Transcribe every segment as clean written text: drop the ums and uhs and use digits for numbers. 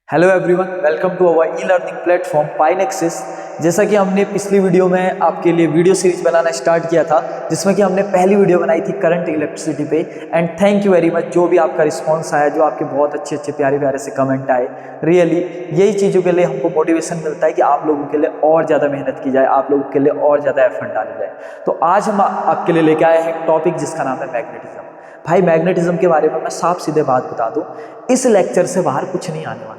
Hello everyone, welcome to our e learning platform Pinexis. जैसा कि हमने पिछली वीडियो में आपके लिए वीडियो सीरीज बनाना स्टार्ट किया था, जिसमें कि हमने पहली वीडियो बनाई थी करंट इलेक्ट्रिसिटी पे। And thank you very much, जो भी आपका रिस्पांस आया, जो आपके बहुत अच्छे अच्छे प्यारे प्यारे से कमेंट आए, रियली यही चीज़ों के लिए हमको मोटिवेशन मिलता है कि आप लोगों के लिए और ज़्यादा मेहनत की जाए, आप लोगों के लिए और ज़्यादा एफर्ट डाली जाए। तो आज हम आपके लिए लेके आए हैं टॉपिक जिसका नाम है मैग्नेटिज्म। भाई मैग्नेटिज्म के बारे में मैं साफ सीधे बात बता दूँ, इस लेक्चर से बाहर कुछ नहीं आने वाला,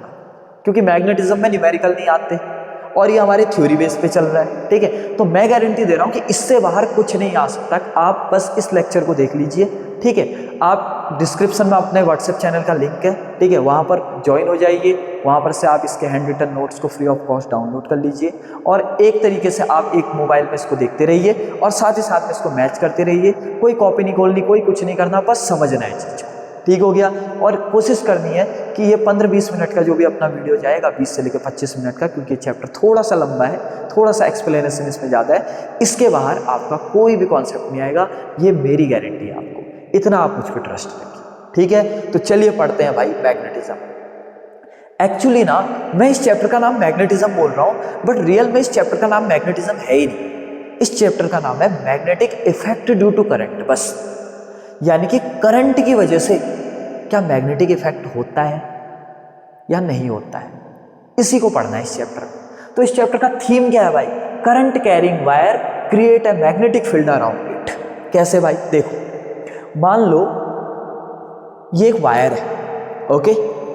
क्योंकि मैग्नेटिज्म में न्यूमेरिकल नहीं आते और ये हमारे थ्योरी बेस पे चल रहा है। ठीक है, तो मैं गारंटी दे रहा हूँ कि इससे बाहर कुछ नहीं आ सकता। आप बस इस लेक्चर को देख लीजिए। ठीक है, आप डिस्क्रिप्शन में अपने व्हाट्सएप चैनल का लिंक है, ठीक है, वहाँ पर ज्वाइन हो जाइए। वहाँ पर से आप इसके हैंड रिटन नोट्स को फ्री ऑफ कॉस्ट डाउनलोड कर लीजिए और एक तरीके से आप एक मोबाइल में इसको देखते रहिए और साथ ही साथ में इसको मैच करते रहिए। कोई कॉपी नहीं खोलनी, कोई कुछ नहीं करना, बस समझना है चीज़। ठीक हो गया। और कोशिश करनी है कि ये 15-20 मिनट का जो भी अपना वीडियो जाएगा, 20 से लेकर 25 मिनट का, क्योंकि चैप्टर थोड़ा सा लंबा है, थोड़ा सा एक्सप्लेनेशन इसमें ज़्यादा है, इसके बाहर आपका कोई भी कॉन्सेप्ट नहीं आएगा, ये मेरी गारंटी है आपको। इतना आप मुझ पर ट्रस्ट रखिए। ठीक है, तो चलिए पढ़ते हैं भाई मैग्नेटिज्म। एक्चुअली ना, मैं इस चैप्टर का नाम मैग्नेटिज्म बोल रहा हूँ, बट रियल में इस चैप्टर का नाम मैग्नेटिज्म है ही नहीं। इस चैप्टर का नाम है magnetic effect due to current, बस। यानी कि करंट की वजह से क्या मैग्नेटिक इफेक्ट होता है या नहीं होता है, इसी को पढ़ना है इस चैप्टर में। तो इस चैप्टर का थीम क्या है भाई? Current carrying wire create a magnetic field around it. कैसे भाई? देखो, मान लो ये एक वायर है, ओके,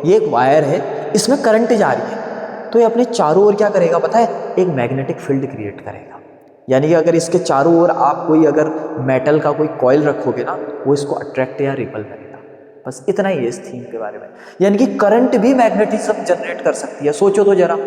ये एक वायर है, इसमें करंट जा रही है, तो ये अपने चारों ओर क्या करेगा पता है? एक मैग्नेटिक फील्ड क्रिएट करेगा। यानी कि अगर इसके चारों ओर आप कोई अगर मेटल का कोई कॉइल रखोगे ना, वो इसको अट्रैक्ट या रिपल करेगा। बस इतना ही है इस थीम के बारे में। यानी कि करंट भी मैग्नेटिज्म जनरेट कर सकती है, सोचो तो जरा।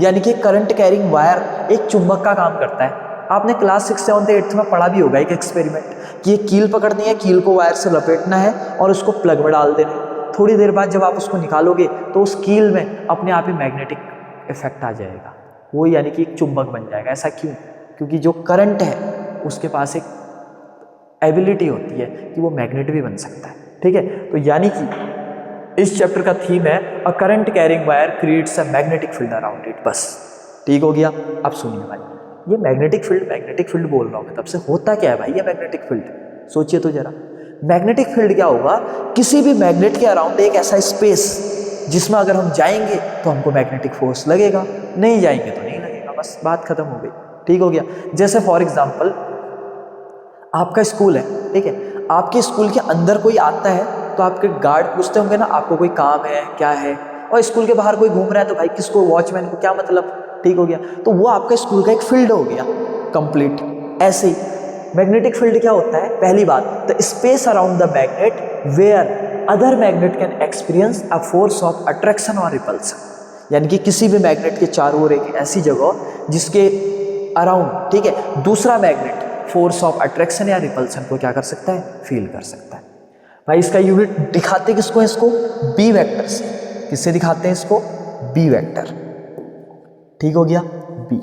यानी कि करंट कैरिंग वायर एक चुंबक का काम करता है। आपने क्लास 6, 7, 8 में पढ़ा भी होगा एक एक्सपेरिमेंट, कि ये कील पकड़नी है, कील को वायर से लपेटना है और उसको प्लग में डाल देना है। थोड़ी देर बाद जब आप उसको निकालोगे तो उस कील में अपने आप ही मैग्नेटिक इफेक्ट आ जाएगा, वो यानी कि एक चुंबक बन जाएगा। ऐसा क्यों? क्योंकि जो करंट है उसके पास एक एबिलिटी होती है कि वो मैग्नेट भी बन सकता है। ठीक है, तो यानी कि इस चैप्टर का थीम है a current carrying wire creates a magnetic field around it, बस। ठीक हो गया। अब सुनिए भाई, ये मैग्नेटिक फील्ड बोल रहा हूँ मैं तब से। होता क्या है भाई ये मैग्नेटिक फील्ड? सोचिए तो जरा। मैग्नेटिक फील्ड क्या होगा? किसी भी मैग्नेट के अराउंड एक ऐसा स्पेस जिसमें अगर हम जाएंगे तो हमको मैग्नेटिक फोर्स लगेगा, नहीं जाएंगे तो नहीं लगेगा, बस बात खत्म हो गई। ठीक हो गया। जैसे फॉर एग्जाम्पल आपका स्कूल है, ठीक है, आपके स्कूल के अंदर कोई आता है तो आपके गार्ड पूछते होंगे ना, आपको कोई काम है क्या है, और स्कूल के बाहर कोई घूम रहा है तो भाई किसको, वॉचमैन को क्या मतलब? ठीक हो गया। तो वो आपका स्कूल का एक फील्ड हो गया कंप्लीट। ऐसे ही मैग्नेटिक फील्ड क्या होता है? पहली बात, the space around the magnet where other magnet can experience a force of attraction और रिपल्सन। यानी कि किसी भी मैग्नेट के चारों ओर एक ऐसी जगह जिसके अराउंड, ठीक है, दूसरा मैग्नेट फोर्स ऑफ अट्रैक्शन या रिपल्सन को क्या कर सकता है? फील कर सकता है। भाई इसका यूनिट दिखाते किसको है? इसको बी वेक्टर से। किससे दिखाते हैं इसको? B vector. ठीक हो गया, बी।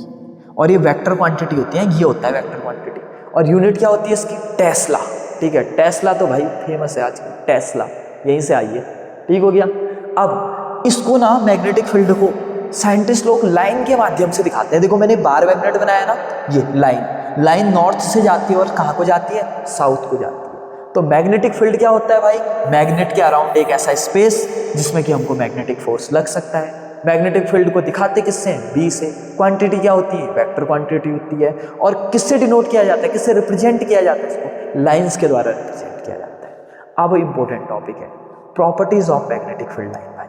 और ये वेक्टर क्वांटिटी होती है, ये होता है वेक्टर क्वांटिटी। और यूनिट क्या होती है इसकी? टेस्ला। ठीक है, टेस्ला तो भाई फेमस है आजकल, टेस्ला यहीं से आई है। ठीक हो गया। अब इसको ना, मैग्नेटिक फील्ड को साइंटिस्ट लोग लाइन के माध्यम से दिखाते हैं। देखो मैंने बार मैग्नेट बनाया ना, ये लाइन नॉर्थ से जाती है और कहाँ को जाती है? साउथ को जाती है। तो मैग्नेटिक फील्ड क्या होता है भाई? मैग्नेट के अराउंड एक ऐसा स्पेस जिसमें कि हमको मैग्नेटिक फोर्स लग सकता है। मैग्नेटिक फील्ड को दिखाते किससे? बी से। क्वांटिटी क्या होती है? वेक्टर क्वांटिटी होती है। और किससे डिनोट किया जाता है, किससे रिप्रेजेंट किया जाता है इसको? लाइंस के द्वारा रिप्रेजेंट किया जाता है। अब इंपॉर्टेंट टॉपिक है properties of magnetic field line भाई।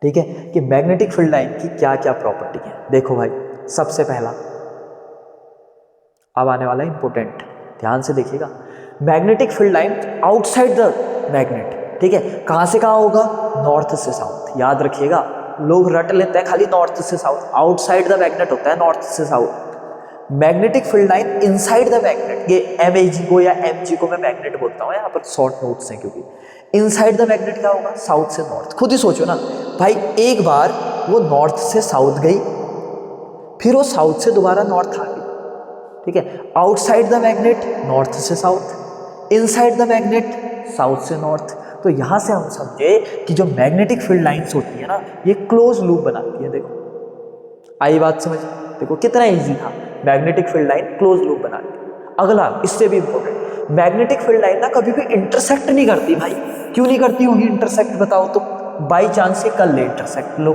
ठीक है, कि मैग्नेटिक फील्ड लाइन की क्या क्या प्रॉपर्टी है। देखो भाई, सबसे पहला अब आने वाला इंपॉर्टेंट, ध्यान से देखिएगा। Magnetic field line outside the magnet, ठीक है, कहां से कहां होगा? नॉर्थ से साउथ। याद रखिएगा, लोग रट लेते हैं खाली नॉर्थ से साउथ, आउटसाइड द मैग्नेट होता है नॉर्थ से south. Magnetic field line inside the magnet, ये MAG को या MG को मैं मैग्नेट बोलता हूँ, यहाँ पर शॉर्ट नोट्स हैं क्योंकि। इनसाइड द मैग्नेट क्या होगा? साउथ से नॉर्थ। खुद ही सोचो ना भाई, एक बार वो नॉर्थ से साउथ गई, फिर वो साउथ से दोबारा नॉर्थ आ गई। ठीक है, आउटसाइड द मैग्नेट नॉर्थ से south, inside the magnet south से नॉर्थ। तो यहाँ से हम समझे कि जो मैग्नेटिक फील्ड लाइंस होती है ना, ये क्लोज लूप बनाती है। देखो आई बात समझ, देखो कितना इजी था, magnetic field line close loop बनाती है। अगला इससे भी इंपॉर्टेंट, मैग्नेटिक फील्ड लाइन ना कभी भी इंटरसेक्ट नहीं करती भाई। क्यों नहीं करती होगी इंटरसेक्ट, बताओ तो। बाई चांस ये कर ले इंटरसेक्ट, लो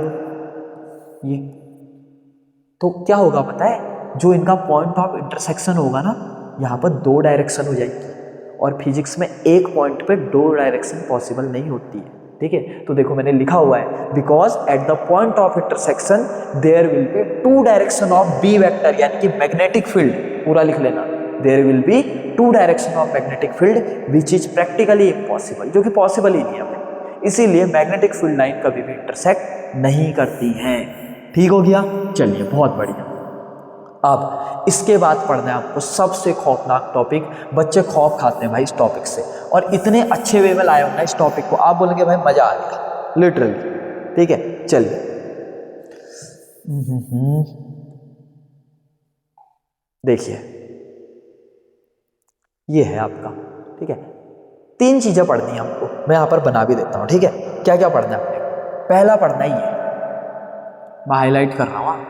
ये, तो क्या होगा पता है, जो इनका पॉइंट ऑफ इंटरसेक्शन होगा ना, यहाँ पर दो डायरेक्शन हो जाएगी, और फिजिक्स में एक पॉइंट पे दो डायरेक्शन पॉसिबल नहीं होती है। ठीक है, तो देखो मैंने लिखा हुआ है, because at the point of intersection there will be two direction of B vector, यानी कि मैग्नेटिक फील्ड, पूरा लिख लेना, there will be two direction of magnetic field which is practically impossible, जो कि पॉसिबल ही नहीं है। इसीलिए मैग्नेटिक फील्ड लाइन कभी भी इंटरसेक्ट नहीं करती हैं। ठीक हो गया, चलिए बहुत बढ़िया। अब इसके बाद पढ़ना है आपको सबसे खौफनाक टॉपिक, बच्चे खौफ खाते हैं भाई इस टॉपिक से, और इतने अच्छे वे में लाए हो ना इस टॉपिक को, आप बोलेंगे भाई मजा आ गया लिटरली। ठीक है, चलिए देखिए ये है आपका। ठीक है, तीन चीजें पढ़नी है हमको, मैं यहां पर बना भी देता हूं। ठीक है, क्या क्या पढ़ना है आपने? पहला पढ़ना ही है, मैं हाईलाइट कर रहा हूं,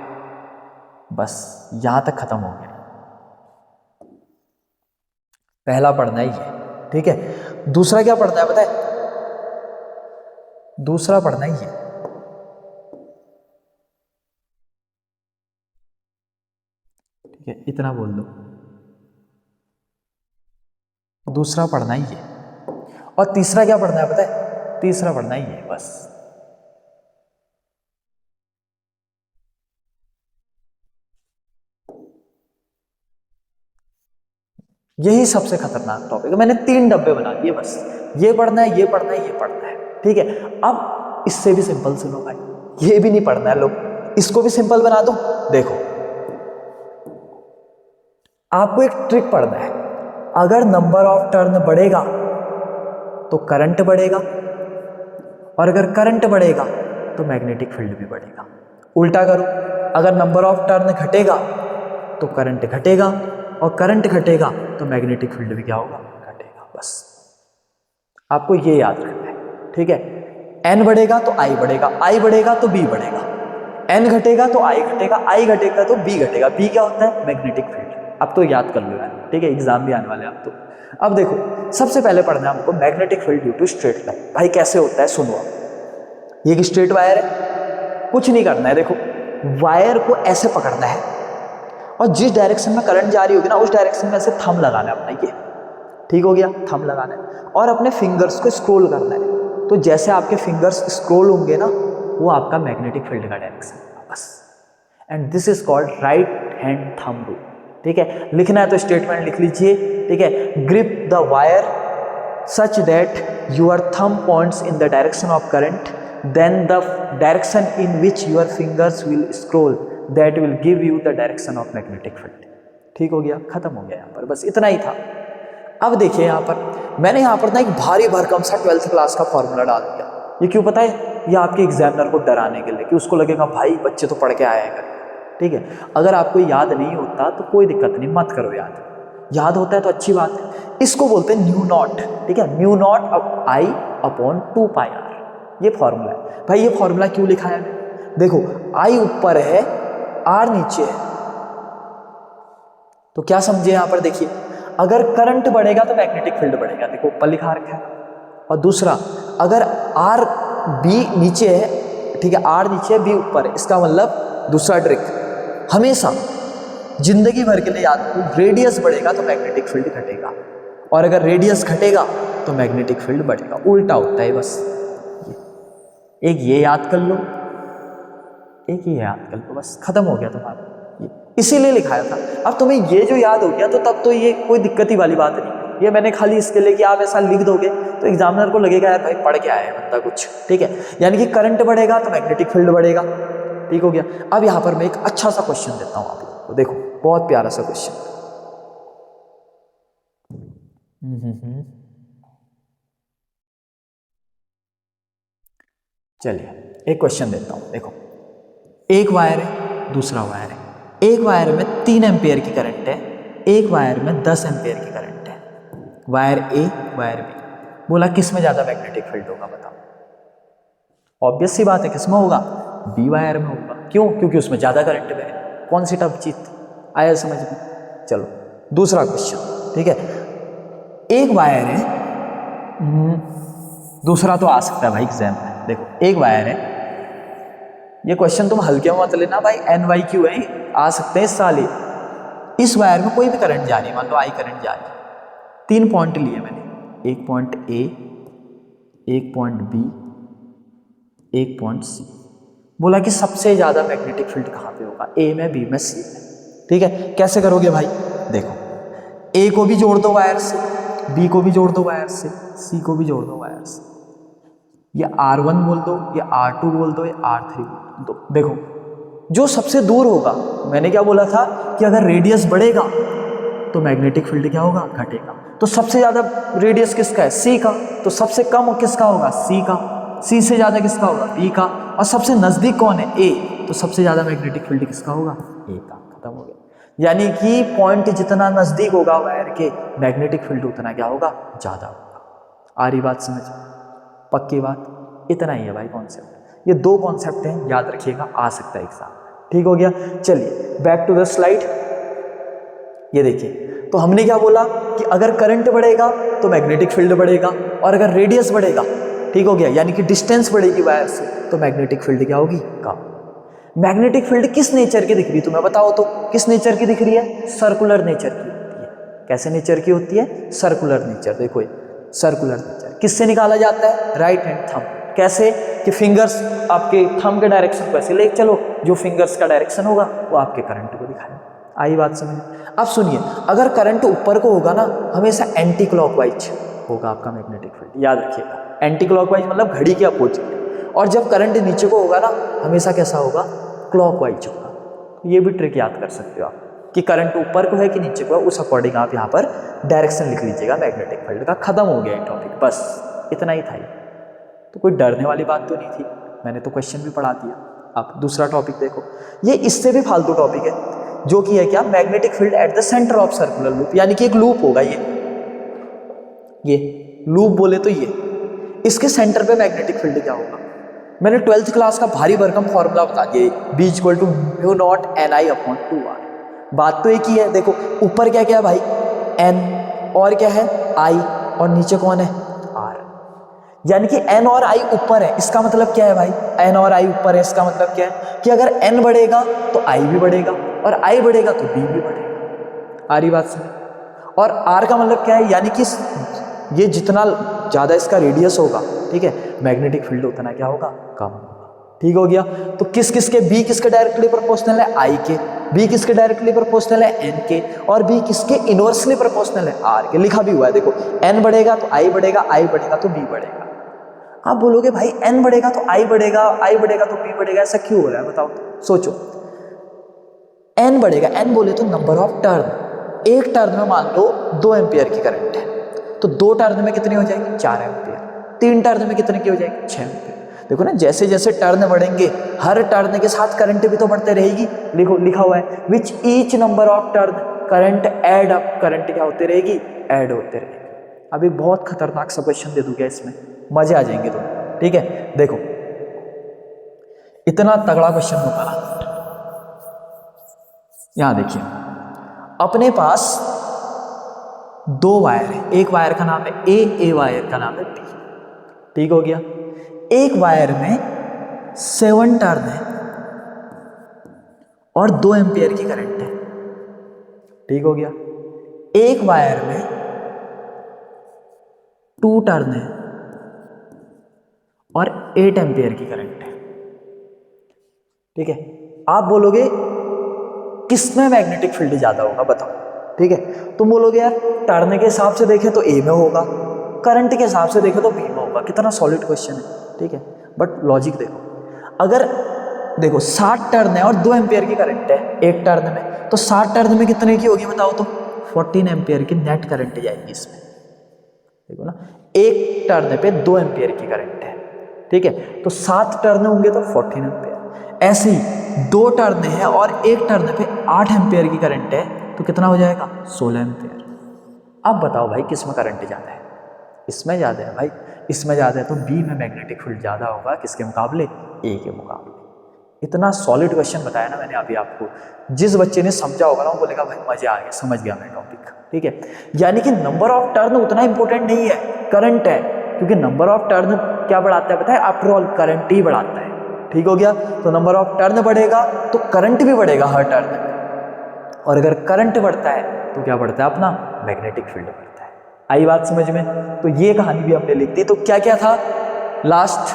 बस यहां तक खत्म हो गया। पहला पढ़ना ही है, ठीक है। दूसरा क्या पढ़ना है पता है? दूसरा पढ़ना ही है, ठीक है, इतना बोल दो, दूसरा पढ़ना ही है। और तीसरा क्या पढ़ना है पता है? तीसरा पढ़ना ही है बस। यही सबसे खतरनाक टॉपिक है, मैंने 3 डब्बे बना दिए बस, ये पढ़ना है, ये पढ़ना है, ये पढ़ना है। ठीक है, अब इससे भी सिंपल सुनो भाई, ये भी नहीं पढ़ना है, लो इसको भी सिंपल बना दो। देखो आपको एक ट्रिक पढ़ना है, अगर नंबर ऑफ टर्न बढ़ेगा तो करंट बढ़ेगा, और अगर करंट बढ़ेगा तो मैग्नेटिक फील्ड भी बढ़ेगा। उल्टा करो, अगर नंबर ऑफ टर्न घटेगा तो करंट घटेगा, और करंट घटेगा तो मैग्नेटिक फील्ड भी क्या होगा? घटेगा। बस आपको ये याद रखना है। ठीक है, एन बढ़ेगा तो आई बढ़ेगा, आई बढ़ेगा तो बी बढ़ेगा, एन घटेगा तो आई घटेगा, आई घटेगा तो बी घटेगा। बी क्या होता है? Magnetic field. अब तो याद कर लो यार, ठीक है, एग्जाम भी आने वाले हैं अब तो। अब देखो सबसे पहले पढ़ना है हमको magnetic field due to straight line. भाई कैसे होता है सुनो, ये एक स्ट्रेट वायर है, कुछ नहीं करना है, देखो वायर को ऐसे पकड़ना है, और जिस डायरेक्शन में करंट जा रही होगी ना, उस डायरेक्शन में ऐसे थंब लगाना है अपना, ये ठीक हो गया, थंब लगाना है, और अपने फिंगर्स को स्क्रॉल करना है। तो जैसे आपके फिंगर्स स्क्रॉल होंगे ना, वो आपका मैग्नेटिक फील्ड का डायरेक्शन है बस। And this is called right hand thumb rule. ठीक है, लिखना है तो स्टेटमेंट लिख लीजिए। ठीक है, grip the wire such that your thumb points in the direction of current, then the direction in which your fingers will scroll that will give you the direction of magnetic field. ठीक हो गया, खत्म हो गया यहाँ पर, बस इतना ही था। अब देखिए यहाँ पर मैंने यहाँ पर ना एक भारी भरकम सा 12th क्लास का फॉर्मूला डाल दिया। ये क्यों पता है? ये आपके एग्जामिनर को डराने के लिए, कि उसको लगेगा भाई बच्चे तो पढ़ के आए हैं। ठीक है, अगर आपको याद नहीं होता तो कोई दिक्कत नहीं, मत करो याद, याद होता है तो अच्छी बात है। इसको बोलते हैं न्यू नॉट। ठीक है, mu naught i upon 2 pi r, ये फॉर्मूला है। भाई ये फॉर्मूला क्यों लिखा है? देखो आई ऊपर है, आर नीचे है, तो क्या समझे यहाँ पर? देखिए अगर करंट बढ़ेगा तो मैग्नेटिक फील्ड बढ़ेगा, देखो ऊपर लिखा रखा है। और दूसरा, अगर आर बी नीचे है, ठीक है, आर नीचे है, बी ऊपर है, इसका मतलब दूसरा ट्रिक हमेशा जिंदगी भर के लिए याद रखो, रेडियस बढ़ेगा तो मैग्नेटिक फील्ड घटेगा, और अगर रेडियस घटेगा तो मैग्नेटिक फील्ड बढ़ेगा। उल्टा होता है बस। एक ये याद कर लो, एक ये याद कर लो, बस खत्म हो गया तुम्हारा। इसीलिए लिखाया था। अब तुम्हें ये जो याद हो गया तो तब तो ये कोई दिक्कत ही वाली बात नहीं। ये मैंने खाली इसके लिए कि आप ऐसा लिख दोगे तो एग्जामिनर को लगेगा यार भाई पढ़ के आया है बंदा कुछ। ठीक है, यानी कि करंट बढ़ेगा तो मैग्नेटिक फील्ड बढ़ेगा। ठीक हो गया। अब यहाँ पर मैं एक अच्छा सा क्वेश्चन देता हूँ आप लोगों को, देखो बहुत प्यारा सा क्वेश्चन। चलिए एक क्वेश्चन देता हूँ, देखो एक वायर है, दूसरा वायर है, एक वायर में 3 एम्पियर की करंट है, एक वायर में 10 एम्पियर की करंट है। वायर ए, वायर बी, बोला किस में ज़्यादा मैग्नेटिक फील्ड होगा, बताओ। ऑब्वियस सी बात है, किस में होगा, बी वायर में होगा। क्यों? क्योंकि उसमें ज़्यादा करंट बह रहा है। कौन सी टफ चीज आया समझ में? चलो दूसरा क्वेश्चन, ठीक है। एक वायर है, दूसरा तो आ सकता है भाई एग्जाम में। देखो एक वायर है, ये क्वेश्चन तुम हल्के में मत लेना भाई, NYQ है, आ सकते हैं इस साल ही। इस वायर में कोई भी करंट जा रही है, मान लो आई करंट जा रही है। 3 पॉइंट लिए मैंने, एक पॉइंट A, एक पॉइंट B, एक पॉइंट C। बोला कि सबसे ज्यादा मैग्नेटिक फील्ड कहाँ पे होगा, A में, B में, C में। ठीक है, कैसे करोगे भाई? देखो A को भी जोड़ दो वायर से, B को भी जोड़ दो वायर से, C को भी जोड़ दो वायर से। या R1 बोल दो, या R2 बोल दो, या R3 बोल दो। देखो जो सबसे दूर होगा, मैंने क्या बोला था कि अगर रेडियस बढ़ेगा तो मैग्नेटिक फील्ड क्या होगा, घटेगा। तो सबसे ज्यादा रेडियस किसका है, C का। तो सबसे कम किसका होगा, C का। C से ज्यादा किसका होगा, B का। और सबसे नजदीक कौन है, A। तो सबसे ज्यादा मैग्नेटिक फील्ड किसका होगा, A का। खत्म हो गया। यानी कि पॉइंट जितना नजदीक होगा वायर के, मैग्नेटिक फील्ड उतना क्या होगा, ज्यादा होगा। आ रही बात समझ? पक्की बात। इतना ही है भाई कॉन्सेप्ट। ये 2 कॉन्सेप्ट हैं, याद रखिएगा, आ सकता है एग्जाम। ठीक हो गया। चलिए बैक टू द स्लाइड। ये देखिए, तो हमने क्या बोला कि अगर करंट बढ़ेगा तो मैग्नेटिक फील्ड बढ़ेगा, और अगर रेडियस बढ़ेगा, ठीक हो गया, यानी कि डिस्टेंस बढ़ेगी वायर से, तो मैग्नेटिक फील्ड क्या होगी, कम। मैग्नेटिक फील्ड किस नेचर की दिख रही है तुम्हें बताओ तो? किस नेचर की दिख रही है? सर्कुलर नेचर की होती है। कैसे नेचर की होती है? Circular nature. देखो सर्कुलर नेचर किससे निकाला जाता है? Right hand thumb. कैसे? कि फिंगर्स आपके थंब के डायरेक्शन को ऐसे ले चलो, जो फिंगर्स का डायरेक्शन होगा वो आपके करंट को दिखाएगा। आई बात समझ? अब सुनिए, अगर करंट ऊपर को होगा ना, हमेशा एंटी क्लॉकवाइज होगा आपका मैग्नेटिक फील्ड, याद रखिएगा। एंटी क्लॉकवाइज मतलब घड़ी के अपोजिट। और जब करंट नीचे को होगा ना, हमेशा कैसा होगा, क्लॉकवाइज होगा। ये भी ट्रिक याद कर सकते हो आप कि करंट ऊपर को है कि नीचे को है, उस अकॉर्डिंग आप यहाँ पर डायरेक्शन लिख लीजिएगा मैग्नेटिक फील्ड का। खत्म हो गया ये टॉपिक, बस इतना ही था। तो कोई डरने वाली बात तो नहीं थी, मैंने तो क्वेश्चन भी पढ़ा दिया। अब दूसरा टॉपिक देखो, ये इससे भी फालतू टॉपिक है, जो कि है क्या, magnetic field at the centre of circular loop. यानी कि एक लूप होगा, ये लूप बोले तो ये, इसके सेंटर पे मैग्नेटिक फील्ड क्या होगा। मैंने 12th क्लास का भारी भरकम फॉर्मूला बता दिया, B = μ0 Ni/2R। बात तो एक ही है। देखो ऊपर क्या क्या है भाई, N, और क्या है, I, और नीचे कौन है, R। यानी कि N और I ऊपर है, इसका मतलब क्या है भाई, N और I ऊपर है, इसका मतलब क्या है कि अगर N बढ़ेगा तो I भी बढ़ेगा, और I बढ़ेगा तो B भी बढ़ेगा। आ रही बात समझ? और R का मतलब क्या है, यानी कि ये जितना ज़्यादा इसका रेडियस होगा, ठीक है, मैग्नेटिक फील्ड उतना क्या होगा, कम होगा। ठीक हो गया। तो किस किस के, B किसके डायरेक्टली प्रोपोर्शनल है, I के, B किसके डायरेक्टली प्रोपोर्शनल है, N के, और B किसके इनवर्सली प्रोपोर्शनल है, R के। लिखा भी हुआ है देखो, N बढ़ेगा तो I बढ़ेगा, I बढ़ेगा तो B बढ़ेगा। आप बोलोगे भाई N बढ़ेगा तो I बढ़ेगा, I बढ़ेगा तो B बढ़ेगा, ऐसा क्यों हो रहा है बताओ? सोचो, N बढ़ेगा, N बोले तो नंबर ऑफ टर्न। एक टर्न में मान लो 2 एम्पियर की करंट है, तो 2 टर्न में कितनी हो जाएगी, 4 एम्पियर। 3 टर्न में कितने की हो जाएगी, 6 एम्पियर। देखो ना, जैसे जैसे टर्न बढ़ेंगे, हर टर्न के साथ करंट भी तो बढ़ते रहेगी। लिखो, लिखा हुआ है which each number of turn current add up, current क्या होते रहेगी, ऐड होते रहेगी। अभी बहुत खतरनाक सा क्वेश्चन दे दूंगा, इसमें मजे आ जाएंगे तुम्हें। ठीक है, देखो इतना तगड़ा क्वेश्चन होगा ना। यहां देखिए, अपने पास 2 वायर है, एक वायर का नाम है A वायर का नाम है B। ठीक हो गया। एक वायर में 7 टर्न है और 2 एम्पियर की करंट है। ठीक हो गया। एक वायर में 2 टर्न है और 8 एम्पियर की करंट है। ठीक है, आप बोलोगे किसमें मैग्नेटिक फील्ड ज्यादा होगा बताओ? ठीक है, तुम बोलोगे यार टर्न के हिसाब से देखें तो A में होगा, करंट के हिसाब से देखें तो B में होगा। कितना सॉलिड क्वेश्चन है। ठीक है, बट लॉजिक देखो, अगर देखो 60 टर्न है और 2 एम्पियर की करंट है एक टर्न में, तो 60 टर्न में कितने की होगी बताओ तो? 14 एम्पियर की नेट करंट जाएगी इसमें। देखो ना, एक टर्न पे 2 एम्पियर की करंट है। ठीक है, तो 7 टर्न होंगे तो 14 एम्पियर। ऐसे ही 2 टर्न है और एक टर्न पे 8 एम्पियर की करंट है, तो कितना हो जाएगा, 16 एम्पियर। अब बताओ भाई किस में करंट ज्यादा है? इसमें ज़्यादा है भाई, इसमें ज़्यादा है, तो बी में मैग्नेटिक फील्ड ज़्यादा होगा किसके मुकाबले, ए के मुकाबले। इतना सॉलिड क्वेश्चन बताया ना मैंने अभी आपको, जिस बच्चे ने समझा होगा ना वो बोलेगा भाई मजे आ गए, समझ गया मैं टॉपिक, ठीक है। यानी कि नंबर ऑफ टर्न उतना इंपॉर्टेंट नहीं है, करंट है, क्योंकि नंबर ऑफ टर्न क्या बढ़ाता है पता है, आफ्टर ऑल करंट ही बढ़ाता है, ठीक हो गया। तो नंबर ऑफ टर्न बढ़ेगा तो करंट भी बढ़ेगा हर टर्न में, और अगर करंट बढ़ता है तो क्या बढ़ता है अपना, मैग्नेटिक फील्ड बढ़ता है। आई बात समझ में। तो ये कहानी भी हमने लिख दी। तो क्या क्या था लास्ट,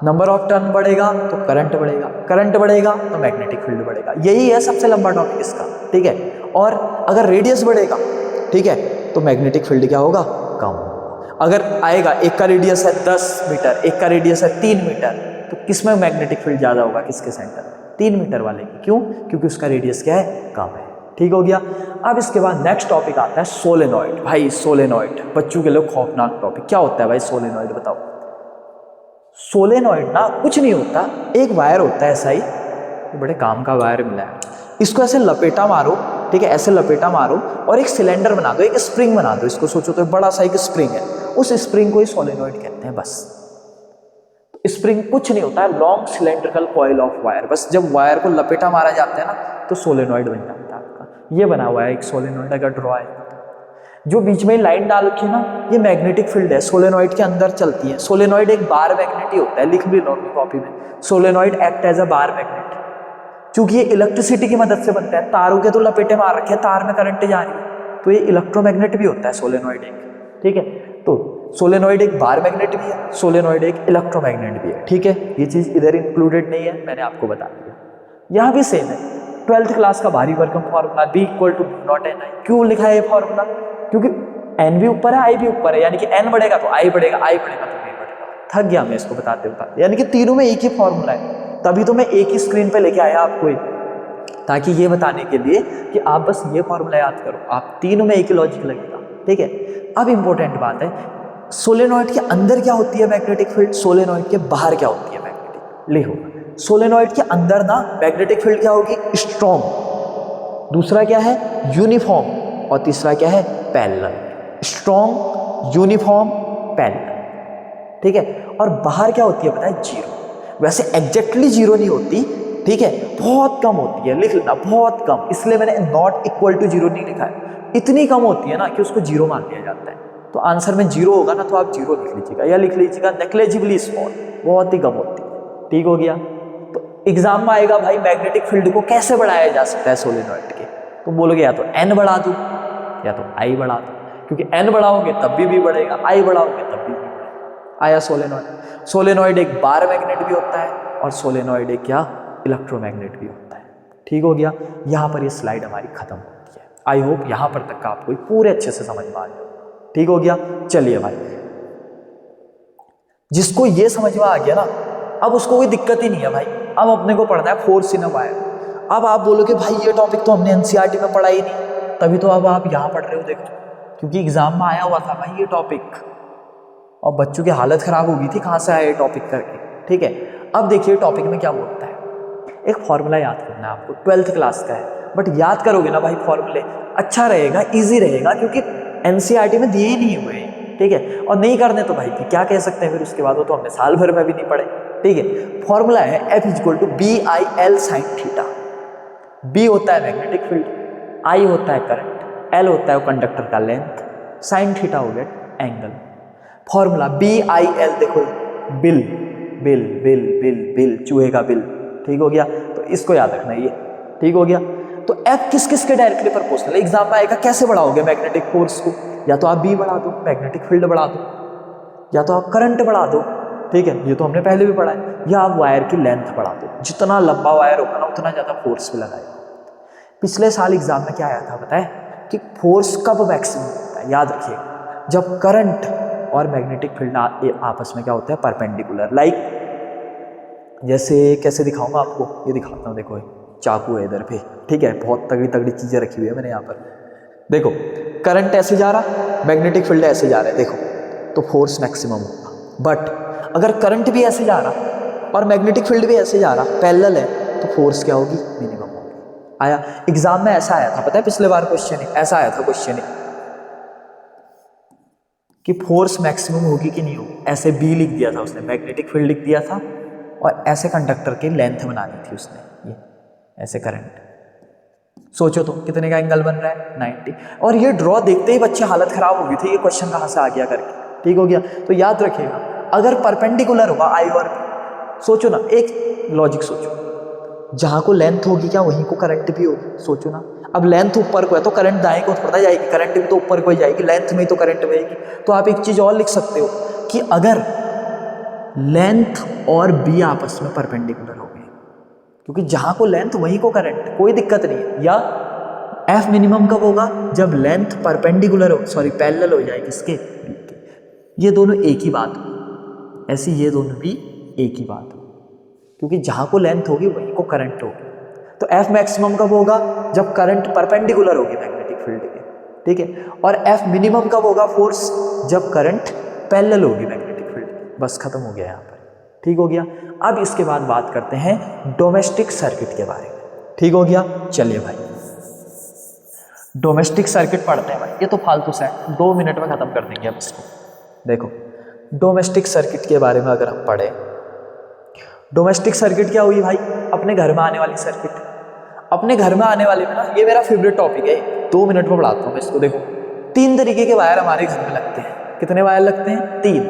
नंबर ऑफ टर्न बढ़ेगा तो करंट बढ़ेगा, करंट बढ़ेगा तो मैग्नेटिक फील्ड बढ़ेगा, यही है सबसे लंबा टॉपिक इसका, ठीक है। और अगर रेडियस बढ़ेगा, ठीक है, तो मैग्नेटिक फील्ड क्या होगा, कम होगा। अगर आएगा एक का रेडियस है 10 मीटर, एक का रेडियस है 3 मीटर, तो किसमें मैग्नेटिक फील्ड ज़्यादा होगा, किसके सेंटर में, 3 मीटर वाले की। क्यों, क्योंकि उसका रेडियस क्या है, कम है, ठीक हो गया। अब इसके बाद नेक्स्ट टॉपिक आता है सोलेनॉइड। भाई सोलेनॉइड बच्चों के लिए खौफनाक टॉपिक। क्या होता है भाई सोलेनॉइड, बताओ। सोलेनॉइड ना कुछ नहीं होता, एक वायर होता है ऐसा ही, बड़े काम का वायर मिला है, इसको ऐसे लपेटा मारो, ठीक है, ऐसे लपेटा मारो और एक सिलेंडर बना दो, एक स्प्रिंग बना दो, इसको सोचो तो बड़ा सा एक स्प्रिंग है, उस स्प्रिंग को ही सोलेनॉइड कहते हैं। बस स्प्रिंग कुछ नहीं होता है, long cylindrical coil of wire. बस जब वायर को लपेटा मारा जाता है ना तो सोलेनॉइड बन जाता है आपका। ये बना हुआ है एक सोलेनॉइड, अगर ड्रॉ है जो बीच में लाइन डाल रखी है ना, ये मैग्नेटिक फील्ड है, सोलेनॉइड के अंदर चलती है। सोलेनॉइड एक बार मैग्नेट ही होता है, लिख भी लो अपनी कॉपी में, solenoid act as a bar magnet. चूंकि ये इलेक्ट्रिसिटी की मदद से बनता है, तारों के तो लपेटे मार रखे हैं, तार में करंट जा रही है, तो ये इलेक्ट्रोमैग्नेट भी होता है सोलेनॉइड एक, ठीक है। तो सोलेनॉइड एक बार मैग्नेट भी है, सोलेनॉइड एक इलेक्ट्रोमैग्नेट भी है, ठीक है। ये चीज इधर इंक्लूडेड नहीं है, मैंने आपको बता दिया। यहाँ भी सेम है, 12th क्लास का भारी वर्गम फॉर्मूला B = B0 क्यों लिखा है ये फॉर्मूला, क्योंकि n भी ऊपर है, I भी ऊपर है, यानी कि n बढ़ेगा तो I बढ़ेगा, I बढ़ेगा तो B बढ़ेगा। थक गया मैं इसको बताते बताते, यानी कि तीनों में एक ही फॉर्मूला है, तभी तो मैं एक ही स्क्रीन पे लेके आया आपको, ताकि ये बताने के लिए कि आप बस ये फॉर्मूला याद करो, आप तीनों में एक ही लॉजिक लगेगा, ठीक है। अब इंपॉर्टेंट बात है, सोलेनॉइड के अंदर क्या होती है मैग्नेटिक फील्ड, सोलेनॉइड के बाहर क्या होती है मैग्नेटिक। लिखो, सोलेनॉइड के अंदर ना मैग्नेटिक फील्ड क्या होगी, स्ट्रॉन्ग, दूसरा क्या है यूनिफॉर्म, और तीसरा क्या है पैरेलल। स्ट्रॉन्ग, यूनिफॉर्म, पैरेलल, ठीक है। और बाहर क्या होती है पता है, जीरो। वैसे एग्जैक्टली जीरो नहीं होती, ठीक है, बहुत कम होती है, लिख लेना बहुत कम, इसलिए मैंने नॉट इक्वल टू जीरो नहीं लिखा है। इतनी कम होती है ना कि उसको जीरो मान लिया जाता है, तो आंसर में जीरो होगा ना तो आप जीरो लिख लीजिएगा, या लिख लीजिएगा नेग्लिजिबली स्मॉल, बहुत ही कम होती है, ठीक हो गया। तो एग्जाम में आएगा भाई मैग्नेटिक फील्ड को कैसे बढ़ाया जा सकता है सोलेनॉइड के, तो बोलोगे या तो n बढ़ा दो या तो I बढ़ा दो, क्योंकि n बढ़ाओगे तब भी बढ़ेगा, I बढ़ाओगे तब भी बढ़ेगा। आया सोलेनॉइड। सोलेनॉइड एक बार मैग्नेट भी होता है और सोलेनॉइड एक क्या, इलेक्ट्रोमैग्नेट भी होता है, ठीक हो गया। यहाँ पर ये स्लाइड हमारी खत्म होती है। आई होप यहाँ पर तक का आपको पूरे अच्छे से समझ में आ गया, ठीक हो गया। चलिए भाई, जिसको ये समझ में आ गया ना, अब उसको कोई दिक्कत ही नहीं है भाई। अब अपने को पढ़ना है फोर्स इन अ वायर। अब आप बोलोगे भाई ये टॉपिक तो हमने एनसीईआरटी में पढ़ा ही नहीं, तभी तो अब आप यहाँ पढ़ रहे हो, देखो, क्योंकि एग्जाम में आया हुआ था भाई ये टॉपिक, और बच्चों की हालत खराब हो गई थी कहाँ से आया ये टॉपिक करके, ठीक है। अब देखिए टॉपिक में क्या बोलता है, एक फॉर्मूला याद करना है आपको, 12th क्लास का है, बट याद करोगे ना भाई फॉर्मूले, अच्छा रहेगा, ईजी रहेगा, क्योंकि एनसीईआरटी में दिए ही नहीं हुए हैं, ठीक है। और नहीं करने तो भाई क्या कह सकते हैं फिर उसके बाद, वो तो हमने साल भर में भी नहीं पढ़े, ठीक है। फॉर्मूला है F = BIL sin theta. B होता है मैग्नेटिक फील्ड, I होता है करंट, L होता है कंडक्टर का लेंथ, साइन थीटा हो गया एंगल। फॉर्मूला BIL, देखो bill, bill bill bill bill, चूहे का बिल, ठीक हो गया। तो इसको याद रखना ये, ठीक हो गया। तो F किस किस के डायरेक्टली प्रोपोर्शनल है, एग्जाम में आएगा, कैसे बढ़ाओगे मैग्नेटिक फोर्स को, या तो आप B बढ़ा दो, मैग्नेटिक फील्ड बढ़ा दो, या तो आप करंट बढ़ा दो, ठीक है, ये तो हमने पहले भी पढ़ा है, या आप वायर की लेंथ बढ़ा दो, जितना लंबा वायर होगा ना उतना ज़्यादा फोर्स भी लगाएगा। पिछले साल एग्जाम में क्या आया था पता है, कि फोर्स कब मैक्सिमम होता है, याद रखिएगा, जब करंट और मैग्नेटिक फील्ड आपस में क्या होता है, परपेंडिकुलर। लाइक जैसे कैसे दिखाऊंगा आपको, ये दिखाता हूँ, देखो चाकू है इधर पे, ठीक है, बहुत तगड़ी तगड़ी चीज़ें रखी हुई है मैंने यहाँ पर, देखो करंट ऐसे जा रहा, मैग्नेटिक फील्ड ऐसे जा रहा है, देखो, तो फोर्स मैक्सिमम होगा। बट अगर करंट भी ऐसे जा रहा और मैग्नेटिक फील्ड भी ऐसे जा रहा, पैरेलल है, तो फोर्स क्या होगी, मिनिमम होगी। आया एग्जाम में ऐसा आया था पता है, पिछले बार क्वेश्चन ऐसा आया था, क्वेश्चन कि फोर्स मैक्सिमम होगी कि नहीं होगी। ऐसे बी लिख दिया था उसने, मैग्नेटिक फील्ड लिख दिया था, और ऐसे कंडक्टर की लेंथ बना दी थी उसने, ये ऐसे करंट। सोचो तो कितने का एंगल बन रहा है, 90। और ये ड्रॉ देखते ही बच्चे हालत खराब हो गई थी, ये क्वेश्चन कहाँ से आ गया करके। ठीक हो गया, तो याद रखिएगा अगर परपेंडिकुलर होगा आई और बी, सोचो ना, एक लॉजिक सोचो, जहाँ को लेंथ होगी क्या वहीं को करंट भी होगी। सोचो ना, अब लेंथ ऊपर को है तो करंट दाएं को पता जाएगी, करंट भी तो ऊपर को ही जाएगी, लेंथ में ही तो करंट बहेगी। तो आप एक चीज और लिख सकते हो कि अगर लेंथ और बी आपस में परपेंडिकुलर हो गए, क्योंकि जहां को लेंथ वहीं को करंट, कोई दिक्कत नहीं है। या एफ मिनिमम कब होगा, जब लेंथ परपेंडिकुलर हो, सॉरी पैरेलल हो जाए किसके, बी के। ये दोनों एक ही बात हो, ऐसी ये दोनों भी एक ही बात हो, क्योंकि जहां को लेंथ होगी वहीं को करंट होगी। तो एफ मैक्सिमम कब होगा, जब करंट परपेंडिकुलर होगी मैग्नेटिक फील्ड के। ठीक है, और एफ मिनिमम कब होगा फोर्स, जब करंट पैरेलल होगी मैग्नेटिक फील्ड के। बस खत्म हो गया यहाँ पर। ठीक हो गया। अब इसके बाद बात करते हैं डोमेस्टिक सर्किट के बारे में। ठीक हो गया, चलिए भाई डोमेस्टिक सर्किट पढ़ते हैं भाई। ये तो फालतू सा है, 2 मिनट में खत्म कर देंगे अब इसको। देखो डोमेस्टिक सर्किट के बारे में अगर हम पढ़े, डोमेस्टिक सर्किट क्या हुई भाई, अपने घर में आने वाली सर्किट। अपने घर में आने वाले में ना, ये मेरा फेवरेट टॉपिक है, 2 मिनट में पढ़ाता हूँ मैं इसको। देखो 3 तरीके के वायर हमारे घर में लगते हैं। कितने वायर लगते हैं, 3।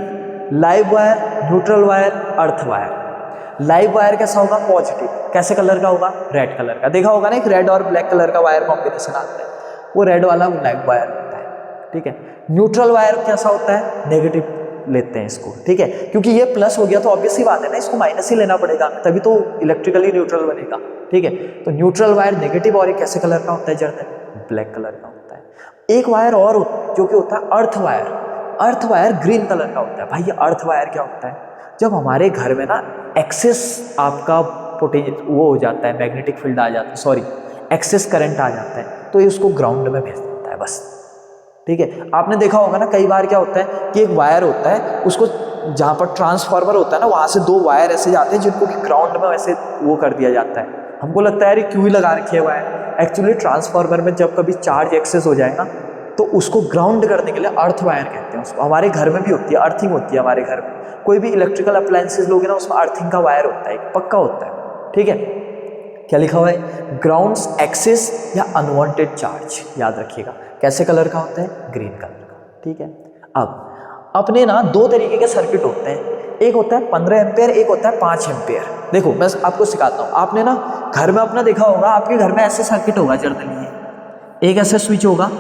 Live wire, neutral wire, earth wire. Live wire कैसा होगा, पॉजिटिव। कैसे कलर का होगा, रेड कलर का। देखा होगा ना एक रेड और ब्लैक कलर का वायर कॉम्बिनेशन आता है, वो रेड वाला लाइव वायर होता है। ठीक है। न्यूट्रल वायर कैसा होता है, नेगेटिव लेते हैं इसको। ठीक है, क्योंकि ये प्लस हो गया तो ऑब्वियस ही बात है ना, इसको माइनस ही लेना पड़ेगा, तभी तो इलेक्ट्रिकली न्यूट्रल बनेगा। ठीक है, तो न्यूट्रल वायर नेगेटिव, और ये कैसे कलर का होता है, जर्नल ब्लैक कलर का होता है। एक वायर और होता है जो कि होता है earth wire. Earth wire green colour का होता है। भाई ये अर्थ वायर क्या होता है, जब हमारे घर में ना एक्सेस आपका पोटेंशियल वो हो जाता है, मैग्नेटिक फील्ड आ जाता है, सॉरी एक्सेस करंट आ जाता है, तो ये उसको ग्राउंड में भेज देता है बस। ठीक है, आपने देखा होगा ना कई बार क्या होता है कि एक वायर होता है, उसको जहाँ पर ट्रांसफार्मर होता है ना, वहाँ से 2 वायर ऐसे जाते हैं जिनको कि ग्राउंड में वैसे वो कर दिया जाता है। हमको लगता है यार क्यों ही लगा रखे वायर, एक्चुअली ट्रांसफार्मर में जब कभी चार्ज एक्सेस हो जाएगा तो उसको ग्राउंड करने के लिए अर्थ वायर कहते हैं उसको। हमारे घर में भी होती है, अर्थिंग होती है हमारे घर में। कोई भी इलेक्ट्रिकल अप्लायंसेज लोगे ना, उसमें अर्थिंग का वायर होता है, पक्का होता है। ठीक है, क्या लिखा हुआ है, ग्राउंड्स एक्सेस या अनवांटेड चार्ज, याद रखिएगा। कैसे कलर का होता है, ग्रीन कलर का। ठीक है, अब अपने ना 2 तरीके के सर्किट होते हैं, एक होता है 15 एम्पेयर, एक होता है 5 एम्पेयर। देखो मैं आपको सिखाता हूँ, आपने ना घर में अपना देखा होगा, आपके घर में ऐसे सर्किट होगा जनरली, एक ऐसे स्विच होगा,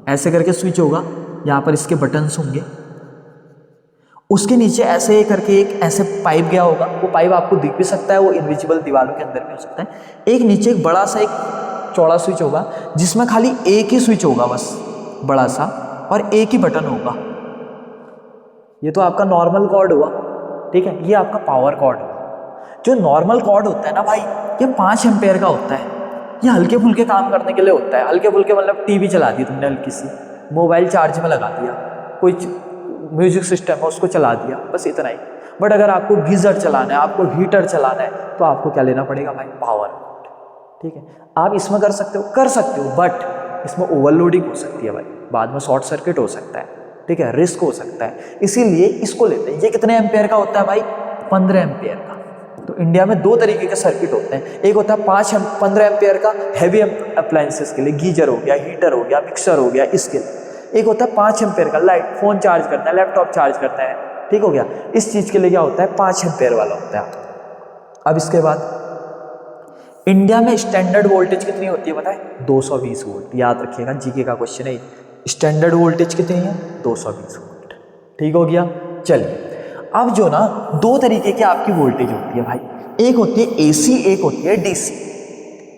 ऐसे करके स्विच होगा, यहाँ पर इसके बटन्स होंगे, उसके नीचे ऐसे करके एक ऐसे पाइप गया होगा। वो पाइप आपको दिख भी सकता है, वो इनविजिबल दीवारों के अंदर भी हो सकता है। एक नीचे एक बड़ा सा एक चौड़ा स्विच होगा जिसमें खाली एक ही स्विच होगा बस, बड़ा सा, और एक ही बटन होगा। ये तो आपका नॉर्मल कॉर्ड हुआ। ठीक है, ये आपका पावर कॉर्ड हुआ। जो नॉर्मल कॉर्ड होता है ना भाई, ये 5 एम्पेयर का होता है। ये हल्के फुल्के काम करने के लिए होता है। हल्के फुल्के मतलब टीवी चला दी तुमने हल्की सी, मोबाइल चार्ज में लगा दिया, कोई म्यूजिक सिस्टम है उसको चला दिया, बस इतना ही। बट अगर आपको गीजर चलाना है, आपको हीटर चलाना है, तो आपको क्या लेना पड़ेगा भाई, पावर कॉर्ड। ठीक है, आप इसमें कर सकते हो, बट इसमें ओवरलोडिंग हो सकती है भाई, बाद में शॉर्ट सर्किट हो सकता है। ठीक है, रिस्क हो सकता है, इसीलिए इसको लेते हैं। ये कितने एम्पेयर का होता है भाई, 15 एम्पेयर का। तो इंडिया में 2 तरीके के सर्किट होते हैं, एक होता है 15 एम्पेयर का हैवी अप्लायंसेस के लिए, गीजर हो गया, हीटर हो गया, मिक्सर हो गया, इसके लिए। एक होता है 5 एम्पेयर का, लाइट, फोन चार्ज करता है, लैपटॉप चार्ज करता है। ठीक हो गया, इस चीज के लिए क्या होता है, 5 एम्पेयर वाला होता है। अब इसके बाद इंडिया में स्टैंडर्ड वोल्टेज कितनी होती है पता है, 220 वोल्ट। याद रखिएगा, जीके का क्वेश्चन है, स्टैंडर्ड वोल्टेज कितनी है, 220 वोल्ट। ठीक हो गया, चलिए। अब जो ना 2 तरीके की आपकी वोल्टेज होती है भाई, एक होती है एसी, एक होती है डीसी।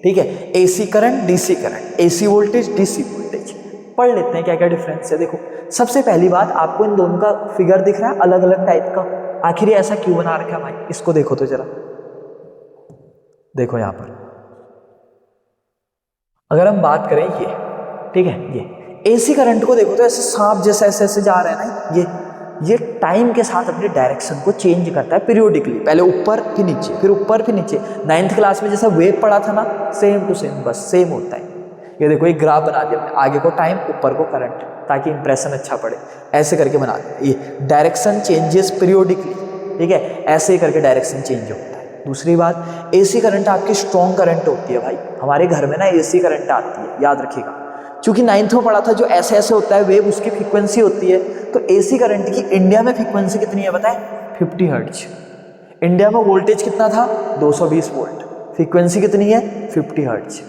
ठीक है, AC current, DC current, AC voltage, DC voltage. पढ़ लेते हैं क्या क्या डिफरेंस है। देखो सबसे पहली बात, आपको इन दोनों का फिगर दिख रहा है अलग अलग टाइप का, आखिर ये ऐसा क्यों बना रखा है भाई, इसको देखो तो जरा, देखो यहां पर अगर हम बात करें ये, ठीक है, ये एसी करंट को देखो तो ऐसे सांप जैसे ऐसे ऐसे जा रहे हैं ना, ये टाइम के साथ अपनी डायरेक्शन को चेंज करता है पीरियोडिकली, पहले ऊपर फिर नीचे, फिर ऊपर फिर नीचे। 9th क्लास में जैसा वेव पढ़ा था ना, सेम टू सेम, बस सेम होता है। ये देखो एक ग्राफ बना दिया हमने, आगे को टाइम ऊपर को करंट, ताकि इंप्रेशन अच्छा पड़े, ऐसे करके बना दिया। ये डायरेक्शन चेंजेस पीरियोडिकली, ठीक है, ऐसे ही करके डायरेक्शन चेंज होता है। दूसरी बात, एसी करंट आपकी स्ट्रॉन्ग करंट होती है भाई। हमारे घर में ना एसी करंट आती है, याद रखिएगा, क्योंकि 9th में पढ़ा था जो ऐसे ऐसे होता है वेव, उसकी फ्रीक्वेंसी होती है। तो एसी करंट की इंडिया में फ्रीक्वेंसी कितनी है बताएं? 50 हर्ट्ज। इंडिया में वोल्टेज कितना था? 220 वोल्ट। फ्रीक्वेंसी कितनी है? 50 हर्ट्ज।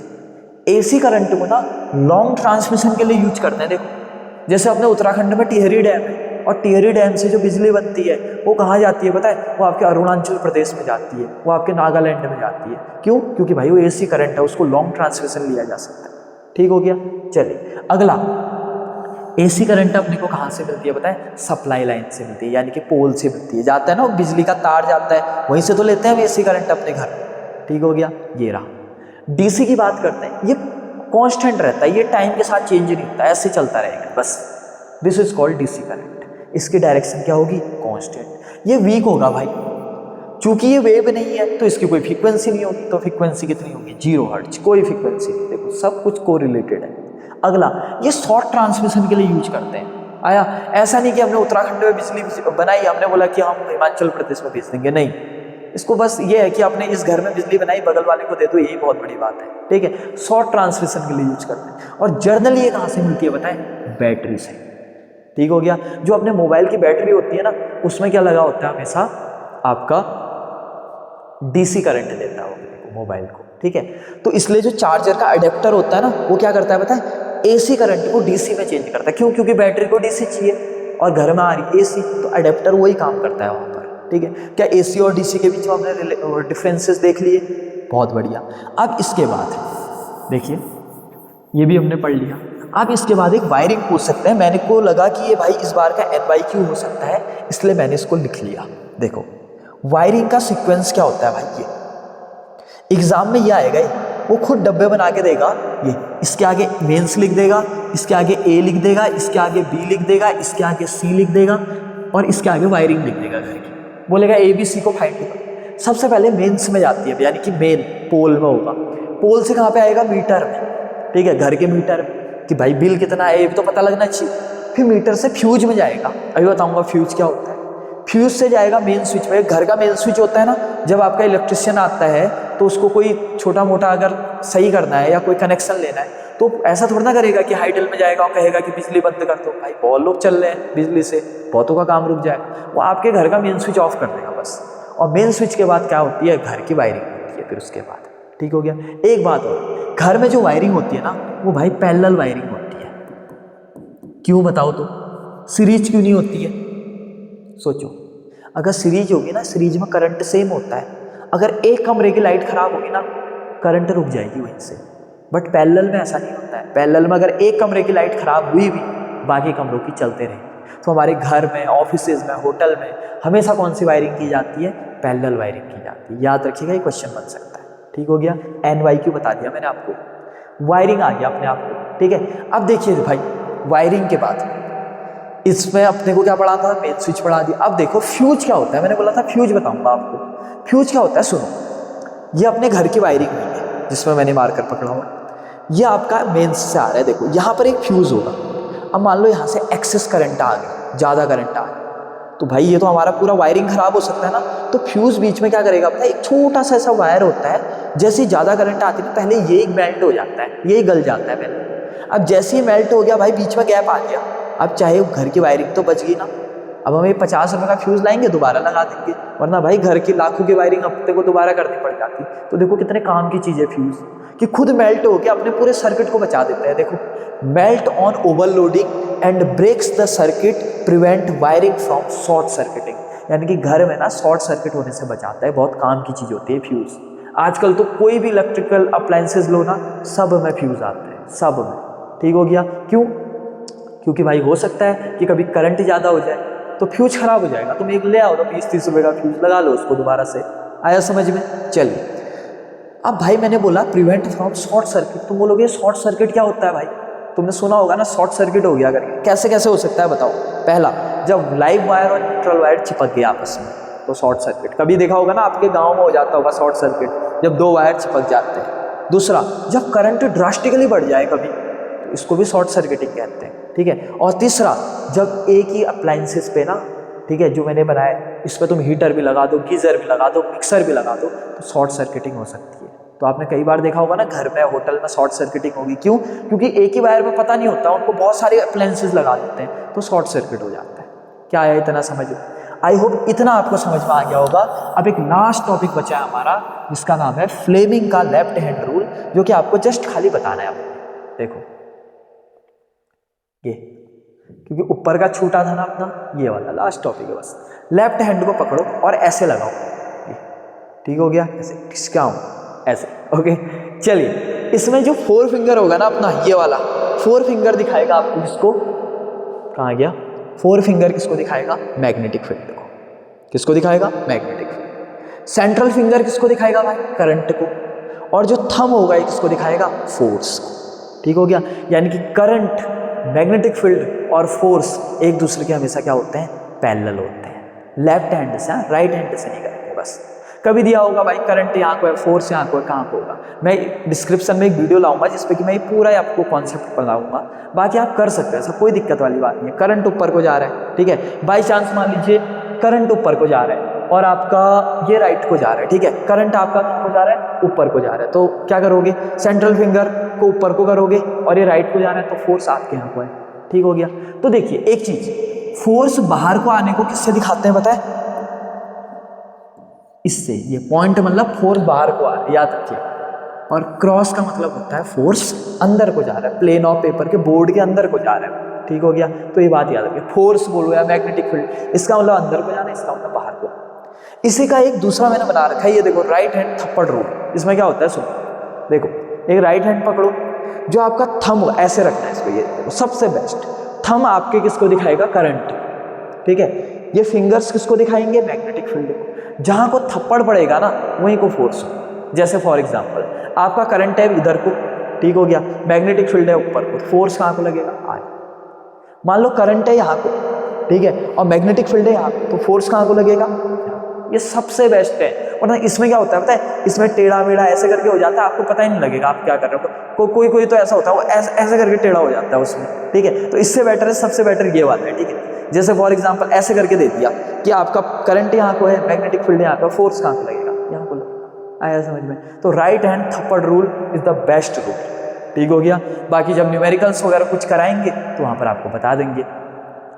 एसी करंट को ना लॉन्ग ट्रांसमिशन के लिए यूज करते हैं। देखो जैसे अपने उत्तराखंड में टिहरी डैम है, और टिहरी डैम से जो बिजली बनती है वो कहाँ जाती है पता है? वो आपके अरुणाचल प्रदेश में जाती है, वो आपके नागालैंड में जाती है। क्यों? क्योंकि भाई वो एसी करंट है, उसको लॉन्ग ट्रांसमिशन लिया जा सकता है। ठीक हो गया। चलिए अगला, एसी करंट अपने को कहाँ से मिलती है बताएं? सप्लाई लाइन से मिलती है, यानी कि पोल से मिलती है। जाता है ना, बिजली का तार जाता है, वहीं से तो लेते हैं हम एसी करंट अपने घर। ठीक हो गया। ये रहा। डीसी की बात करते हैं, ये कांस्टेंट रहता है, ये टाइम के साथ चेंज नहीं होता, ऐसे चलता रहेगा बस। This is called DC current. इसकी डायरेक्शन क्या होगी? कांस्टेंट। ये वीक होगा भाई, चूंकि ये वेव नहीं है तो इसकी कोई फ्रीक्वेंसी नहीं होगी। तो फ्रीक्वेंसी कितनी होगी? 0 हर्ट्ज, कोई फ्रीक्वेंसी नहीं। देखो सब कुछ कोरिलेटेड है। अगला, ये शॉर्ट ट्रांसमिशन के लिए यूज करते हैं। आया, ऐसा नहीं कि हमने उत्तराखंड में बिजली बनाई, हमने बोला कि हम हिमाचल प्रदेश में भेज देंगे, नहीं। इसको बस ये है कि आपने इस घर में बिजली बनाई, बगल वाले को दे दो, यही बहुत बड़ी बात है। ठीक है, शॉर्ट ट्रांसमिशन के लिए यूज करते हैं। और जर्नली ये कहाँ से मिलती है बताएं? बैटरी से। ठीक हो गया। जो अपने मोबाइल की बैटरी होती है ना, उसमें क्या लगा होता है? हमेशा आपका डीसी करंट देता है मोबाइल को। ठीक है, तो इसलिए जो चार्जर का अडेप्टर होता है ना, वो क्या करता है बताएं? एसी करंट को डीसी में चेंज करता है। क्यों? क्योंकि बैटरी को डीसी चाहिए और घर में आ रही एसी, तो अडेप्टर वही काम करता है वहाँ पर। ठीक है, क्या एसी और डीसी के बीच में हमने डिफरेंसेस देख लिए? बहुत बढ़िया। अब इसके बाद देखिए, ये भी हमने पढ़ लिया। अब इसके बाद एक वायरिंग पूछ सकते हैं। मैंने को लगा कि ये भाई इस बार का NYQ हो सकता है, इसलिए मैंने इसको लिख लिया। देखो वायरिंग का सीक्वेंस क्या होता है भाई? ये एग्जाम में ये आएगा, वो खुद डब्बे बना के देगा। ये इसके आगे मेंस लिख देगा, इसके आगे A लिख देगा, इसके आगे B लिख देगा, इसके आगे C लिख देगा, और इसके आगे वायरिंग लिख देगा घर की। बोलेगा ABC को फाइंड करो। सबसे पहले मेंस में जाती है, यानी कि मेन पोल में होगा। पोल से कहाँ पे आएगा? मीटर में। ठीक है, घर के मीटर में, कि भाई बिल कितना है ये भी तो पता लगना चाहिए। फिर मीटर से फ्यूज में जाएगा, अभी बताऊंगा फ्यूज क्या होता है। फ्यूज से जाएगा मेन स्विच में। घर का मेन स्विच होता है ना, जब आपका इलेक्ट्रिशियन आता है तो उसको कोई छोटा मोटा अगर सही करना है या कोई कनेक्शन लेना है, तो ऐसा थोड़ा ना करेगा कि हाइडल में जाएगा और कहेगा कि बिजली बंद कर दो। भाई बहुत लोग चल रहे हैं बिजली से, बहुतों का काम रुक जाएगा। वो आपके घर का मेन स्विच ऑफ कर देगा बस। और मेन स्विच के बाद क्या होती है? घर की वायरिंग होती है फिर उसके बाद। ठीक हो गया। एक बात और, घर में जो वायरिंग होती है ना, वो भाई पैरेलल वायरिंग होती है। क्यों बताओ तो? सीरीज क्यों नहीं होती है? सोचो, अगर सीरीज होगी ना, सीरीज में करंट सेम होता है। अगर एक कमरे की लाइट खराब होगी ना, करंट रुक जाएगी वहीं से। बट पैरेलल में ऐसा नहीं होता है। पैरेलल में अगर एक कमरे की लाइट खराब हुई भी, बाकी कमरों की चलते रहेगी। तो हमारे घर में, ऑफिसेज में, होटल में हमेशा कौन सी वायरिंग की जाती है? पैरेलल वायरिंग की जाती है। याद रखिएगा, ये क्वेश्चन बन सकता है। ठीक हो गया। NYQ बता दिया मैंने आपको, वायरिंग आ गया अपने आप को। ठीक है, अब देखिए भाई, वायरिंग के बाद इसमें अपने को क्या पढ़ा था? मेन स्विच पढ़ा दिया। अब देखो फ्यूज क्या होता है। मैंने बोला था फ्यूज बताऊंगा आपको। फ्यूज क्या होता है? सुनो, ये अपने घर की वायरिंग नहीं है जिसमें मैंने मार्कर पकड़ा हुआ, ये आपका मेन से आ रहा है। देखो यहाँ पर एक फ्यूज होगा। अब मान लो यहाँ से एक्सेस करंट आ गया, ज़्यादा करंट आ गया, तो भाई ये तो हमारा पूरा वायरिंग खराब हो सकता है ना। तो फ्यूज बीच में क्या करेगा पता है? एक छोटा सा ऐसा वायर होता है, जैसे ही ज़्यादा करंट आती है पहले यही मेल्ट हो जाता है, यही गल जाता है पहले। अब जैसे ही मेल्ट हो गया भाई, बीच में गैप आ गया, अब चाहे घर की वायरिंग तो बच गई ना। अब हमें 50 रुपये का फ्यूज लाएंगे, दोबारा लगा देंगे, वरना भाई घर की लाखों की वायरिंग हफ्ते को दोबारा करनी पड़ जाती। तो देखो कितने काम की चीज़ है फ्यूज, कि खुद मेल्ट होकर अपने पूरे सर्किट को बचा देता है। देखो, melt on overloading and breaks the circuit, prevent wiring from short circuiting. यानी कि घर में ना शॉर्ट सर्किट होने से बचाता है। बहुत काम की चीज़ होती है फ्यूज। आजकल तो कोई भी इलेक्ट्रिकल अप्लायंसेज लो ना, सब में फ्यूज आते हैं, सब में। ठीक हो गया। क्यों? क्योंकि भाई हो सकता है कि कभी करंट ज़्यादा हो जाए तो फ्यूज खराब हो जाएगा। तुम एक ले आओ तो 20-30 रुपये का फ्यूज लगा लो उसको दोबारा से। आया समझ में? चलिए, अब भाई मैंने बोला प्रिवेंट फ्रॉम शॉर्ट सर्किट। तुम बोलोगे शॉर्ट सर्किट क्या होता है भाई? तुमने सुना होगा ना, शॉर्ट सर्किट हो गया करके। कैसे कैसे हो सकता है बताओ? पहला, जब लाइव वायर और न्यूट्रल वायर चिपक गया आपस में तो शॉर्ट सर्किट। कभी देखा होगा ना, आपके गाँव में हो जाता होगा शॉर्ट सर्किट, जब दो वायर चिपक जाते हैं। दूसरा, जब करंट ड्रास्टिकली बढ़ जाए कभी, तो इसको भी शॉर्ट सर्किटिंग कहते हैं, ठीक है। और तीसरा, जब एक ही अप्लायंसेस पे ना, ठीक है, जो मैंने बनाया इस पर तुम हीटर भी लगा दो, गीज़र भी लगा दो, मिक्सर भी लगा दो, तो शॉर्ट सर्किटिंग हो सकती है। तो आपने कई बार देखा होगा ना, घर में, होटल में शॉर्ट सर्किटिंग होगी। क्यों? क्योंकि एक ही वायर में पता नहीं होता, उनको बहुत सारे अप्लायंसेस लगा देते हैं, तो शॉर्ट सर्किट हो जाता है। क्या है, इतना समझ लो। आई होप इतना आपको समझ में आ गया होगा। अब एक लास्ट टॉपिक बचा है हमारा, जिसका नाम है फ्लेमिंग का लेफ्ट हैंड रूल, जो कि आपको जस्ट खाली बताना है आपको। देखो ये, क्योंकि ऊपर का छूटा था ना अपना, ये वाला लास्ट टॉपिक है बस। लेफ्ट हैंड को पकड़ो और ऐसे लगाओ, ठीक हो गया, ऐसे खिसकाओ ऐसे, ओके। चलिए, इसमें जो 4 फिंगर होगा ना अपना, ये वाला 4 फिंगर दिखाएगा आपको, किसको, कहाँ गया 4 फिंगर, किसको दिखाएगा, मैग्नेटिक फील्ड को। किसको दिखाएगा, मैग्नेटिक फील्ड। सेंट्रल फिंगर किसको दिखाएगा भाई, करंट को। और जो थंब होगा ये किसको दिखाएगा, फोर्स को। ठीक हो गया। यानी कि करंट, मैग्नेटिक फील्ड और फोर्स एक दूसरे के हमेशा क्या होते हैं, पैरेलल होते हैं। लेफ्ट हैंड से, राइट हैंड से नहीं करेंगे बस। कभी दिया होगा भाई करंट यहाँ को है, फोर्स यहाँ को है, कहाँ को होगा, मैं डिस्क्रिप्शन में एक वीडियो लाऊंगा जिसपे कि मैं पूरा आपको कॉन्सेप्ट पढ़ाऊंगा। बाकी आप कर सकते हैं, ऐसा कोई दिक्कत वाली बात नहीं है। करंट ऊपर को जा रहा है, ठीक है, बाई चांस मान लीजिए करंट ऊपर को जा रहा है और आपका ये राइट को जा रहा है, ठीक है, करंट आपका कहाँ को जा रहा है, ऊपर को जा रहा है, तो क्या करोगे, सेंट्रल फिंगर को ऊपर को करोगे, और ये राइट को जा रहा है तो फोर्स आपके यहाँ को है। ठीक हो गया। तो देखिए एक चीज, फोर्स बाहर को आने को किससे दिखाते हैं पता है, इससे। ये पॉइंट मतलब फोर्स बाहर को आ रहा है, याद रखिए। और क्रॉस का मतलब होता है फोर्स अंदर को जा रहा है, प्लेन ऑफ पेपर के बोर्ड के अंदर को जा रहा है। ठीक हो गया। तो ये बात याद रखिए, फोर्स बोलो या मैग्नेटिक फील्ड, इसका मतलब अंदर को जाना, इसका मतलब बाहर को। इसी का एक दूसरा मैंने बना रखा है, ये देखो राइट हैंड थप्पड़ रूल। इसमें क्या होता है सुनो, देखो एक राइट हैंड पकड़ो, जो आपका थंब ऐसे रखना है इसको, ये सबसे बेस्ट। थंब आपके किसको दिखाएगा, करंट, ठीक है। ये फिंगर्स किसको दिखाएंगे, मैग्नेटिक फील्ड को। जहां को थप्पड़ पड़ेगा ना वहीं को फोर्स हो। जैसे फॉर एग्जांपल आपका करंट है इधर को, ठीक हो गया, मैग्नेटिक फील्ड है ऊपर को, फोर्स कहाँ को लगेगा, आए। मान लो करंट है यहाँ को, ठीक है, और मैग्नेटिक फील्ड है यहाँ को, तो फोर्स कहाँ को लगेगा, ये सबसे बेस्ट है। वरना इसमें क्या होता है पता है, इसमें टेढ़ा मेढ़ा ऐसे करके हो जाता है, आपको पता ही नहीं लगेगा आप क्या कर रहे हो। कोई तो ऐसा होता है वो ऐसे करके टेढ़ा हो जाता है उसमें, ठीक है। तो इससे बेटर है, सबसे बेटर ये वाला है, ठीक है। जैसे फॉर एग्जांपल ऐसे करके दे दिया कि आपका करंट यहाँ को है, मैग्नेटिक फील्ड यहाँ का, फोर्स कहाँ को लगेगा, यहाँ को लगेगा। आया समझ में। तो राइट हैंड थप्पड़ rule is the best rule. ठीक हो गया। बाकी जब न्यूमेरिकल्स वगैरह कुछ कराएंगे तो वहाँ पर आपको बता देंगे।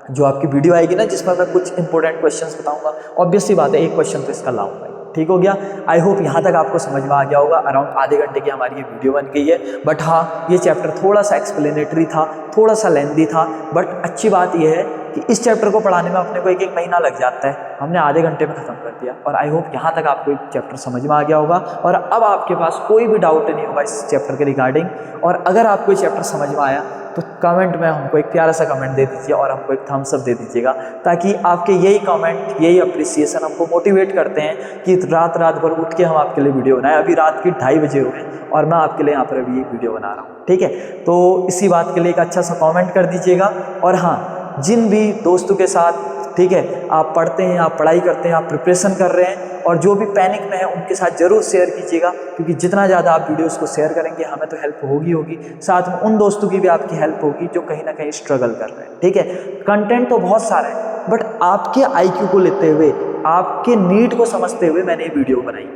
जो आपकी वीडियो आएगी ना जिसमें मैं कुछ इंपॉर्टेंट क्वेश्चंस बताऊंगा, ऑब्वियस सी बात है एक क्वेश्चन तो इसका लाऊंगा। ठीक हो गया। आई होप यहाँ तक आपको समझ में आ गया होगा। अराउंड आधे घंटे की हमारी ये वीडियो बन गई है, बट हाँ ये चैप्टर थोड़ा सा एक्सप्लेनेटरी था, थोड़ा सा लेंदी था, बट अच्छी बात ये है कि इस चैप्टर को पढ़ाने में अपने को एक महीना लग जाता है, हमने आधे घंटे में ख़त्म कर दिया। और आई होप यहाँ तक आपको एक चैप्टर समझ में आ गया होगा और अब आपके पास कोई भी डाउट नहीं होगा इस चैप्टर के रिगार्डिंग। और अगर आपको ये चैप्टर समझ में आया तो कमेंट में हमको एक प्यारा सा कमेंट दे दीजिए और हमको एक थम्स अप दे दीजिएगा, ताकि आपके यही कमेंट, यही अप्रिसिएशन हमको मोटिवेट करते हैं कि रात भर उठ के हम आपके लिए वीडियो बनाएं। अभी रात के 2:30 बजे हुए हैं और मैं आपके लिए यहाँ पर अभी एक वीडियो बना रहा हूँ। ठीक है, तो इसी बात के लिए एक अच्छा सा कमेंट कर दीजिएगा। और हाँ, जिन भी दोस्तों के साथ, ठीक है, आप पढ़ते हैं, आप पढ़ाई करते हैं, आप प्रिपरेशन कर रहे हैं और जो भी पैनिक में है उनके साथ ज़रूर शेयर कीजिएगा, क्योंकि जितना ज़्यादा आप वीडियोस को शेयर करेंगे हमें तो हेल्प होगी, साथ में उन दोस्तों की भी आपकी हेल्प होगी जो कहीं ना कहीं स्ट्रगल कर रहे हैं। ठीक है, कंटेंट तो बहुत सारा है, बट आपके IQ को लेते हुए, आपके नीड को समझते हुए मैंने ये वीडियो बनाई।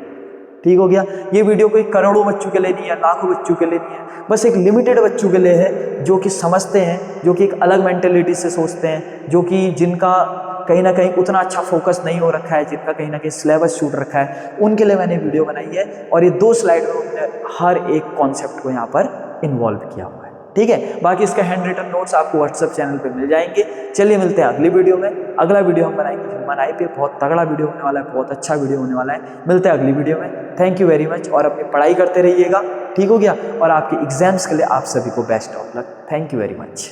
ठीक हो गया। ये वीडियो कोई करोड़ों बच्चों के लिए नहीं है, लाखों बच्चों के लिए नहीं है, बस एक लिमिटेड बच्चों के लिए है जो कि समझते हैं, जो कि एक अलग मेंटेलिटी से सोचते हैं, जो कि जिनका कहीं ना कहीं उतना अच्छा फोकस नहीं हो रखा है, जिनका कहीं ना कहीं सिलेबस छूट रखा है, उनके लिए मैंने वीडियो बनाई है। और ये 2 स्लाइड में हमने हर एक कॉन्सेप्ट को यहाँ पर इन्वॉल्व किया हुआ है। ठीक है, बाकी इसका हैंड रिटन नोट्स आपको व्हाट्सएप चैनल पे मिल जाएंगे। चलिए मिलते हैं अगली वीडियो में। अगला वीडियो हम बनाएंगे ह्यूमन आई पे, बहुत तगड़ा वीडियो होने वाला है, बहुत अच्छा वीडियो होने वाला है। मिलते हैं अगली वीडियो में। थैंक यू वेरी मच और अपनी पढ़ाई करते रहिएगा। ठीक हो गया। और आपके एग्जाम्स के लिए आप सभी को best of luck. Thank you very much.